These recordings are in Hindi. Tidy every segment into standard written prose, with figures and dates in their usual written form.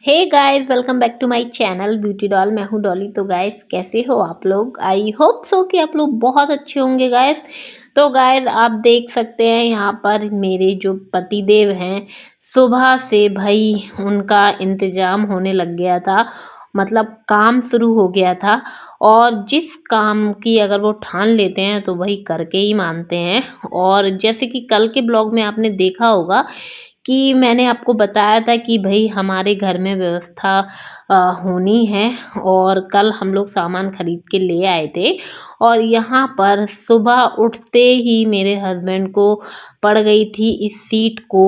Hey guys, welcome back to my channel beauty doll. मैं हूँ डॉली। तो गाइस, कैसे हो आप लोग? आई होप सो कि आप लोग बहुत अच्छे होंगे गाइस। तो गाइस, आप देख सकते हैं यहाँ पर मेरे जो पतिदेव हैं, सुबह से भाई उनका इंतज़ाम होने लग गया था। मतलब काम शुरू हो गया था। और जिस काम की अगर वो ठान लेते हैं तो वही करके ही मानते हैं। और जैसे कि कल के ब्लॉग में आपने देखा होगा कि मैंने आपको बताया था कि भाई हमारे घर में व्यवस्था होनी है। और कल हम लोग सामान खरीद के ले आए थे। और यहाँ पर सुबह उठते ही मेरे हस्बैंड को पड़ गई थी इस सीट को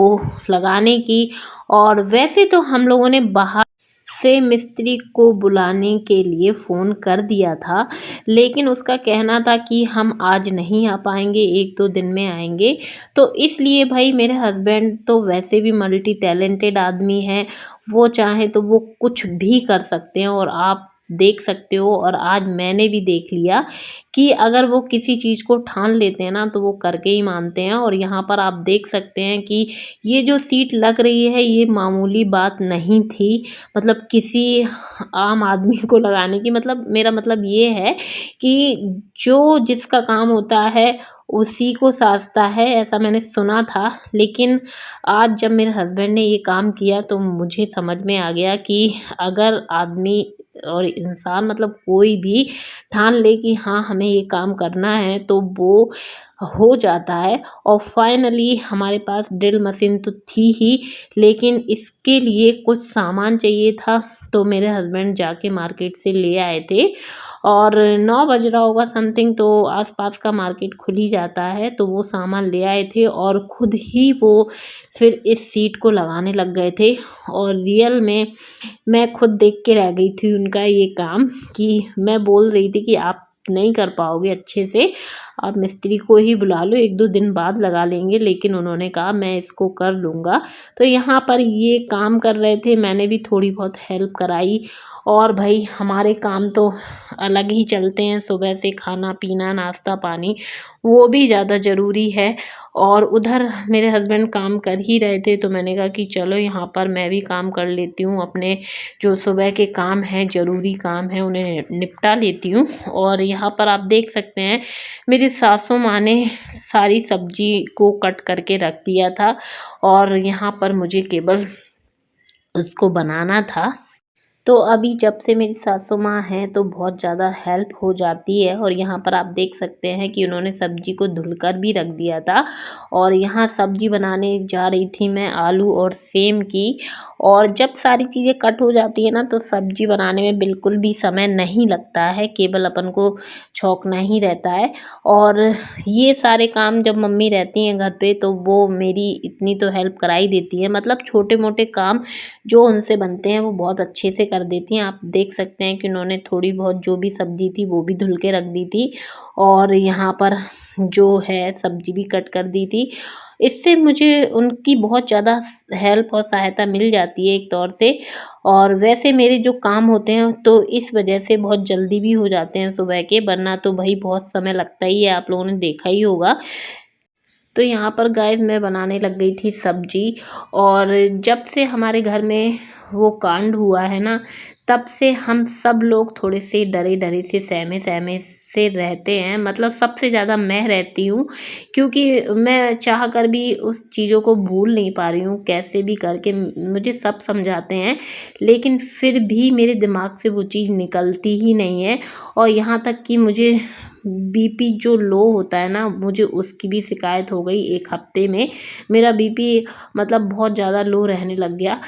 लगाने की। और वैसे तो हम लोगों ने बाहर से मिस्त्री को बुलाने के लिए फ़ोन कर दिया था, लेकिन उसका कहना था कि हम आज नहीं आ पाएंगे, 1-2 दिन में आएंगे। तो इसलिए भाई मेरे हस्बैंड तो वैसे भी मल्टी टैलेंटेड आदमी हैं। वो चाहे तो वो कुछ भी कर सकते हैं। और आप देख सकते हो, और आज मैंने भी देख लिया कि अगर वो किसी चीज़ को ठान लेते हैं ना तो वो करके ही मानते हैं। और यहाँ पर आप देख सकते हैं कि ये जो सीट लग रही है ये मामूली बात नहीं थी। मतलब किसी आम आदमी को लगाने की, मतलब मेरा मतलब ये है कि जो जिसका काम होता है उसी को साजता है, ऐसा मैंने सुना था। लेकिन आज जब मेरे हस्बैंड ने ये काम किया तो मुझे समझ में आ गया कि अगर आदमी और इंसान, मतलब कोई भी ठान ले कि हाँ हमें ये काम करना है तो वो हो जाता है। और फाइनली हमारे पास ड्रिल मशीन तो थी ही, लेकिन इसके लिए कुछ सामान चाहिए था। तो मेरे हस्बैंड जाके मार्केट से ले आए थे। और 9 बज रहा होगा समथिंग, तो आसपास का मार्केट खुल ही जाता है। तो वो सामान ले आए थे और खुद ही वो फिर इस सीट को लगाने लग गए थे। और रियल में मैं खुद देख के रह गई थी उनका ये काम, कि मैं बोल रही थी कि आप नहीं कर पाओगे अच्छे से, आप मिस्त्री को ही बुला लो, 1-2 दिन बाद लगा लेंगे। लेकिन उन्होंने कहा मैं इसको कर लूँगा। तो यहाँ पर ये काम कर रहे थे, मैंने भी थोड़ी बहुत हेल्प कराई। और भाई हमारे काम तो अलग ही चलते हैं, सुबह से खाना पीना नाश्ता पानी वो भी ज़्यादा ज़रूरी है। और उधर मेरे हस्बैंड काम कर ही रहे थे तो मैंने कहा कि चलो यहाँ पर मैं भी काम कर लेती हूँ, अपने जो सुबह के काम हैं, ज़रूरी काम हैं, उन्हें निपटा लेती हूँ। और यहाँ पर आप देख सकते हैं मेरी सासू माँ ने सारी सब्जी को कट करके रख दिया था। और यहाँ पर मुझे केवल उसको बनाना था। तो अभी जब से मेरी सासू माँ हैं तो बहुत ज़्यादा हेल्प हो जाती है। और यहाँ पर आप देख सकते हैं कि उन्होंने सब्जी को धुलकर भी रख दिया था। और यहाँ सब्जी बनाने जा रही थी मैं, आलू और सेम की। और जब सारी चीज़ें कट हो जाती है ना तो सब्जी बनाने में बिल्कुल भी समय नहीं लगता है, केवल अपन को छौंकना ही रहता है। और ये सारे काम जब मम्मी रहती हैं घर पे तो वो मेरी इतनी तो हेल्प करा ही देती है। मतलब छोटे मोटे काम जो उनसे बनते हैं वो बहुत अच्छे से कर देती हैं। आप देख सकते हैं कि उन्होंने थोड़ी बहुत जो भी सब्जी थी वो भी धुल के रख दी थी। और यहाँ पर जो है सब्जी भी कट कर दी थी। इससे मुझे उनकी बहुत ज़्यादा हेल्प और सहायता मिल जाती है एक तौर से। और वैसे मेरे जो काम होते हैं तो इस वजह से बहुत जल्दी भी हो जाते हैं सुबह के, वरना तो भाई बहुत समय लगता ही है, आप लोगों ने देखा ही होगा। तो यहाँ पर गाइस मैं बनाने लग गई थी सब्जी। और जब से हमारे घर में वो कांड हुआ है ना, तब से हम सब लोग थोड़े से डरे डरे से सहमे सहमे से रहते हैं। मतलब सबसे ज़्यादा मैं रहती हूँ, क्योंकि मैं चाह कर भी उस चीज़ों को भूल नहीं पा रही हूँ। कैसे भी करके मुझे सब समझाते हैं, लेकिन फिर भी मेरे दिमाग से वो चीज़ निकलती ही नहीं है। और यहाँ तक कि मुझे बीपी जो लो होता है ना, मुझे उसकी भी शिकायत हो गई। 1 हफ्ते में मेरा बीपी मतलब बहुत ज़्यादा लो रहने लग गया।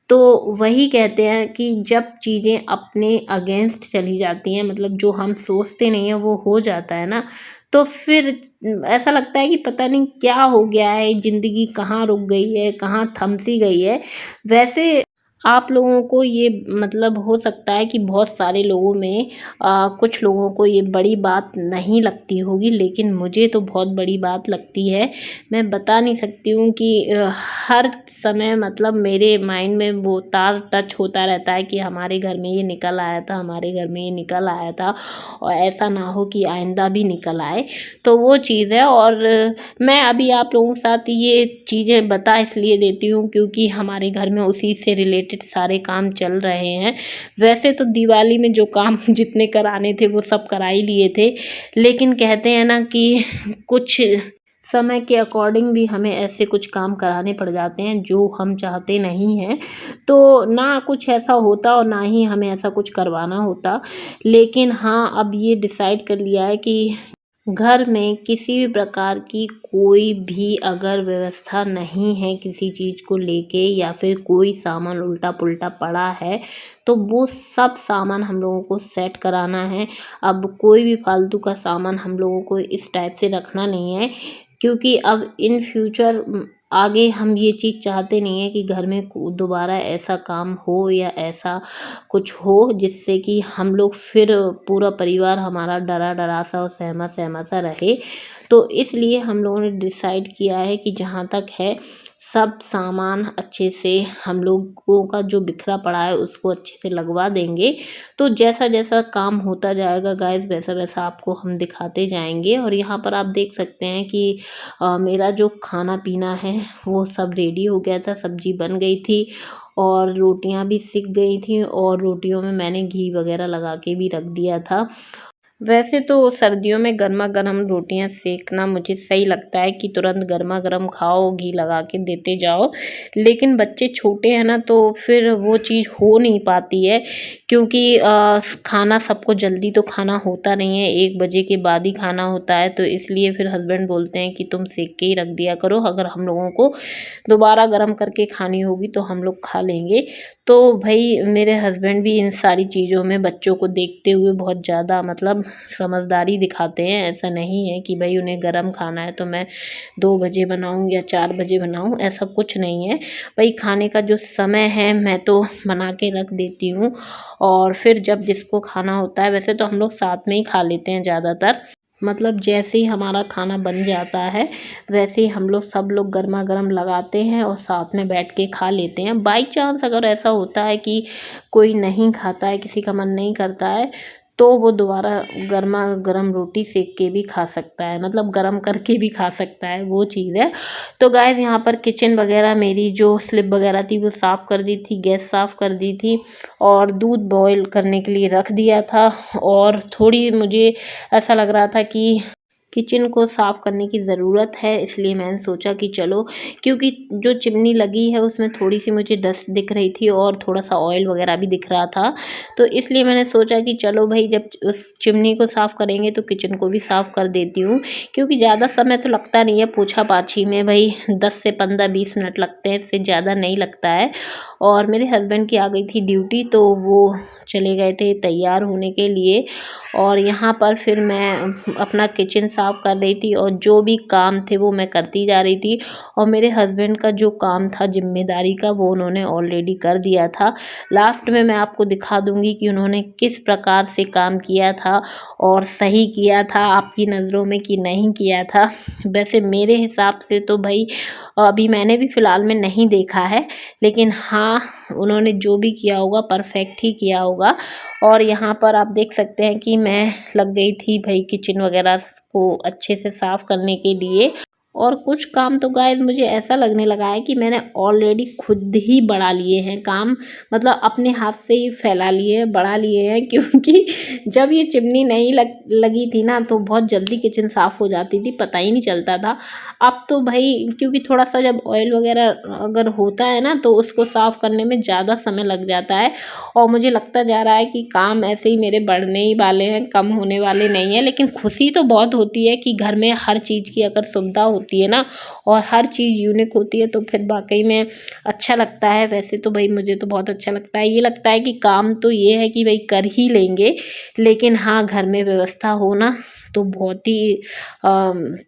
तो वही कहते हैं कि जब चीज़ें अपने अगेंस्ट चली जाती हैं, मतलब जो हम सोचते नहीं हैं वो हो जाता है ना, तो फिर ऐसा लगता है कि पता नहीं क्या हो गया है, ज़िंदगी कहाँ रुक गई है, कहाँ थम सी गई है। वैसे आप लोगों को ये मतलब हो सकता है कि बहुत सारे लोगों में कुछ लोगों को ये बड़ी बात नहीं लगती होगी, लेकिन मुझे तो बहुत बड़ी बात लगती है। मैं बता नहीं सकती हूँ कि हर समय मतलब मेरे माइंड में वो तार टच होता रहता है कि हमारे घर में ये निकल आया था, हमारे घर में ये निकल आया था, और ऐसा ना हो कि आइंदा भी निकल आए। तो वो चीज़ है। और मैं अभी आप लोगों के साथ ये चीज़ें बता इसलिए देती हूँ क्योंकि हमारे घर में उसी से रिलेटेड सारे काम चल रहे हैं। वैसे तो दिवाली में जो काम जितने कराने थे वो सब करा ही लिए थे, लेकिन कहते हैं ना कि कुछ समय के अकॉर्डिंग भी हमें ऐसे कुछ काम कराने पड़ जाते हैं जो हम चाहते नहीं हैं। तो ना कुछ ऐसा होता और ना ही हमें ऐसा कुछ करवाना होता। लेकिन हाँ, अब ये डिसाइड कर लिया है कि घर में किसी भी प्रकार की कोई भी अगर व्यवस्था नहीं है किसी चीज़ को लेके, या फिर कोई सामान उल्टा पुल्टा पड़ा है, तो वो सब सामान हम लोगों को सेट कराना है। अब कोई भी फालतू का सामान हम लोगों को इस टाइप से रखना नहीं है, क्योंकि अब इन फ्यूचर आगे हम ये चीज़ चाहते नहीं है कि घर में दोबारा ऐसा काम हो या ऐसा कुछ हो जिससे कि हम लोग फिर पूरा परिवार हमारा डरा डरा सा और सहमा सहमा सा रहे। तो इसलिए हम लोगों ने डिसाइड किया है कि जहाँ तक है सब सामान अच्छे से हम लोगों का जो बिखरा पड़ा है उसको अच्छे से लगवा देंगे। तो जैसा जैसा काम होता जाएगा गाइस, वैसा वैसा आपको हम दिखाते जाएंगे। और यहाँ पर आप देख सकते हैं कि मेरा जो खाना पीना है वो सब रेडी हो गया था, सब्जी बन गई थी और रोटियां भी सिक गई थी, और रोटियों में मैंने घी वगैरह लगा के भी रख दिया था। वैसे तो सर्दियों में गर्मा गर्म रोटियां सेकना मुझे सही लगता है कि तुरंत गर्मा गर्म खाओ, घी लगा के देते जाओ। लेकिन बच्चे छोटे हैं ना, तो फिर वो चीज़ हो नहीं पाती है, क्योंकि खाना सबको जल्दी तो खाना होता नहीं है, 1 बजे के बाद ही खाना होता है। तो इसलिए फिर हस्बैंड बोलते हैं कि तुम सेक के ही रख दिया करो, अगर हम लोगों को दोबारा गर्म करके खानी होगी तो हम लोग खा लेंगे। तो भाई मेरे हस्बैंड भी इन सारी चीज़ों में बच्चों को देखते हुए बहुत ज़्यादा मतलब समझदारी दिखाते हैं। ऐसा नहीं है कि भाई उन्हें गरम खाना है तो मैं 2 बजे बनाऊँ या 4 बजे बनाऊँ, ऐसा कुछ नहीं है। भाई खाने का जो समय है मैं तो बना के रख देती हूँ, और फिर जब जिसको खाना होता है, वैसे तो हम लोग साथ में ही खा लेते हैं ज़्यादातर। मतलब जैसे ही हमारा खाना बन जाता है वैसे ही हम लोग सब लोग गर्मा गर्म लगाते हैं और साथ में बैठ के खा लेते हैं। बाई चांस अगर ऐसा होता है कि कोई नहीं खाता है, किसी का मन नहीं करता है, तो वो दोबारा गर्मा गर्म रोटी सेक के भी खा सकता है, मतलब गर्म करके भी खा सकता है, वो चीज़ है। तो गाइस यहाँ पर किचन वगैरह मेरी जो स्लिप वगैरह थी वो साफ़ कर दी थी, गैस साफ़ कर दी थी, और दूध बॉईल करने के लिए रख दिया था। और थोड़ी मुझे ऐसा लग रहा था कि किचन को साफ़ करने की ज़रूरत है, इसलिए मैंने सोचा कि चलो, क्योंकि जो चिमनी लगी है उसमें थोड़ी-सी मुझे डस्ट दिख रही थी और थोड़ा-सा ऑयल वगैरह भी दिख रहा था। तो इसलिए मैंने सोचा कि चलो भई, जब उस चिमनी को साफ़ करेंगे तो किचन को भी साफ़ कर देती हूँ, क्योंकि ज़्यादा समय तो लगता नहीं है पोछा-पाछी में, भई 10 से 15-20 मिनट लगते हैं, इससे ज़्यादा नहीं लगता है। और मेरे हस्बैंड की आ गई थी ड्यूटी, तो वो चले गए थे तैयार होने के लिए, और यहाँ पर फिर मैं अपना किचन साफ़ कर रही थी और जो भी काम थे वो मैं करती जा रही थी। और मेरे हस्बैंड का जो काम था ज़िम्मेदारी का, वो उन्होंने ऑलरेडी कर दिया था। लास्ट में मैं आपको दिखा दूँगी कि उन्होंने किस प्रकार से काम किया था और सही किया था आपकी नज़रों में कि नहीं किया था। वैसे मेरे हिसाब से तो भई अभी मैंने भी फ़िलहाल में नहीं देखा है, लेकिन हाँ, उन्होंने जो भी किया होगा परफ़ेक्ट ही किया होगा। और यहाँ पर आप देख सकते हैं कि मैं लग गई थी भई किचन वगैरह को अच्छे से साफ़ करने के लिए। और कुछ काम तो गाइस मुझे ऐसा लगने लगा है कि मैंने ऑलरेडी खुद ही बढ़ा लिए हैं काम, मतलब अपने हाथ से ही फैला लिए हैं, बढ़ा लिए हैं, क्योंकि जब ये चिमनी नहीं लगी थी ना, तो बहुत जल्दी किचन साफ़ हो जाती थी, पता ही नहीं चलता था। अब तो भाई क्योंकि थोड़ा-सा जब ऑयल वगैरह अगर होता है ना, तो उसको साफ़ करने में ज़्यादा समय लग जाता है, और मुझे लगता जा रहा है कि काम ऐसे ही मेरे बढ़ने ही वाले हैं, कम होने वाले नहीं हैं। लेकिन खुशी तो बहुत होती है कि घर में हर चीज़ की अगर सुविधा होती है ना, और हर चीज़ यूनिक होती है, तो फिर वाक़ई में अच्छा लगता है। वैसे तो भाई मुझे तो बहुत अच्छा लगता है, ये लगता है कि काम तो ये है कि भाई कर ही लेंगे, लेकिन हाँ, घर में व्यवस्था हो ना, तो बहुत ही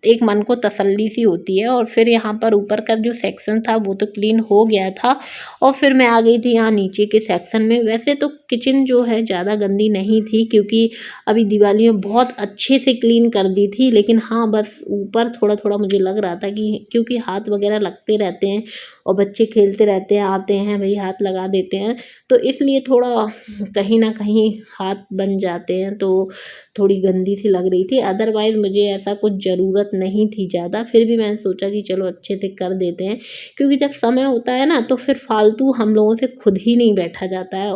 एक मन को तसल्ली सी होती है। और फिर यहाँ पर ऊपर का जो सेक्शन था वो तो क्लीन हो गया था, और फिर मैं आ गई थी यहाँ नीचे के सेक्शन में। वैसे तो किचन जो है ज़्यादा गंदी नहीं थी, क्योंकि अभी दिवाली में बहुत अच्छे से क्लीन कर दी थी, लेकिन हाँ, बस ऊपर थोड़ा थोड़ा मुझे लग रहा था कि क्योंकि हाथ वगैरह लगते रहते हैं और बच्चे खेलते रहते हैं, आते हैं भाई हाथ लगा देते हैं, तो इसलिए थोड़ा कहीं ना कहीं हाथ बन जाते हैं, तो थोड़ी गंदी सी लग रही थी। अदरवाइज़ मुझे ऐसा कुछ ज़रूरत नहीं थी ज़्यादा, फिर भी मैंने सोचा कि चलो अच्छे से कर देते हैं, क्योंकि जब समय होता है ना तो फिर फालतू हम लोगों से खुद ही नहीं बैठा जाता है।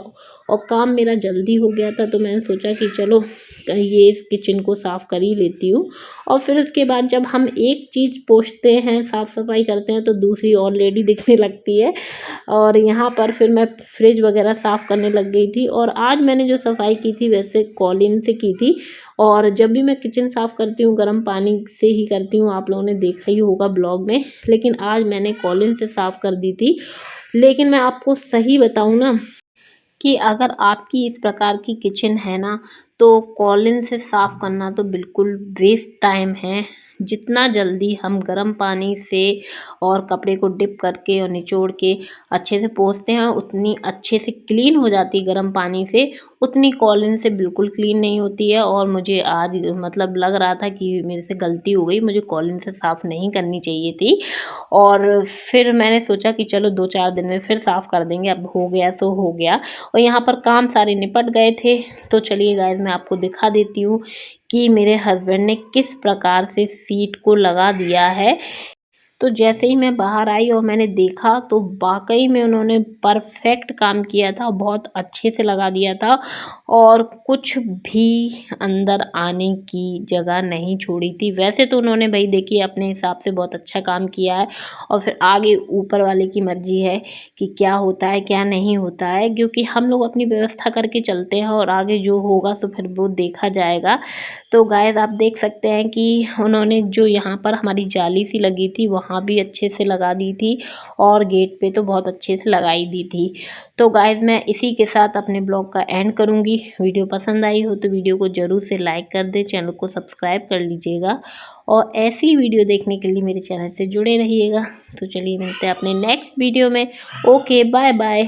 और काम मेरा जल्दी हो गया था, तो मैंने सोचा कि चलो ये इस किचन को साफ़ कर ही लेती हूँ। और फिर उसके बाद जब हम एक चीज़ पोंछते हैं, साफ़ सफाई करते हैं, तो दूसरी ऑलरेडी दिखने लगती है। और यहाँ पर फिर मैं फ्रिज वगैरह साफ़ करने लग गई थी। और आज मैंने जो सफाई की थी वैसे कॉलिन से की थी, और जब भी मैं किचन साफ़ करती हूँ गर्म पानी से ही करती हूँ, आप लोगों ने देखा ही होगा ब्लॉग में। लेकिन आज मैंने कॉलिन से साफ़ कर दी थी। लेकिन मैं आपको सही बताऊँ ना कि अगर आपकी इस प्रकार की किचन है ना, तो कॉलिन से साफ़ करना तो बिल्कुल वेस्ट टाइम है। जितना जल्दी हम गर्म पानी से और कपड़े को डिप करके और निचोड़ के अच्छे से पोंछते हैं, उतनी अच्छे से क्लीन हो जाती है गर्म पानी से, उतनी कॉलिन से बिल्कुल क्लीन नहीं होती है। और मुझे आज मतलब लग रहा था कि मेरे से गलती हो गई, मुझे कॉलिन से साफ़ नहीं करनी चाहिए थी। और फिर मैंने सोचा कि चलो 2-4 दिन में फिर साफ़ कर देंगे, अब हो गया सो हो गया। और यहाँ पर काम सारे निपट गए थे। तो चलिए गाइस मैं आपको दिखा देती हूँ कि मेरे हस्बैंड ने किस प्रकार से सीट को लगा दिया है। तो जैसे ही मैं बाहर आई और मैंने देखा, तो वाक़ई में उन्होंने परफ़ेक्ट काम किया था, बहुत अच्छे से लगा दिया था और कुछ भी अंदर आने की जगह नहीं छोड़ी थी। वैसे तो उन्होंने भई देखिए अपने हिसाब से बहुत अच्छा काम किया है, और फिर आगे ऊपर वाले की मर्ज़ी है कि क्या होता है, क्या नहीं होता है, क्योंकि हम लोग अपनी व्यवस्था करके चलते हैं और आगे जो होगा सो फिर वो देखा जाएगा। तो गाइस आप देख सकते हैं कि उन्होंने जो यहाँ पर हमारी जाली सी लगी थी वहाँ भी अच्छे से लगा दी थी, और गेट पे तो बहुत अच्छे से लगाई दी थी। तो गाइस मैं इसी के साथ अपने ब्लॉग का एंड करूँगी। वीडियो पसंद आई हो तो वीडियो को ज़रूर से लाइक कर दें, चैनल को सब्सक्राइब कर लीजिएगा, और ऐसी वीडियो देखने के लिए मेरे चैनल से जुड़े रहिएगा। तो चलिए मिलते हैं अपने नेक्स्ट वीडियो में। Okay bye bye.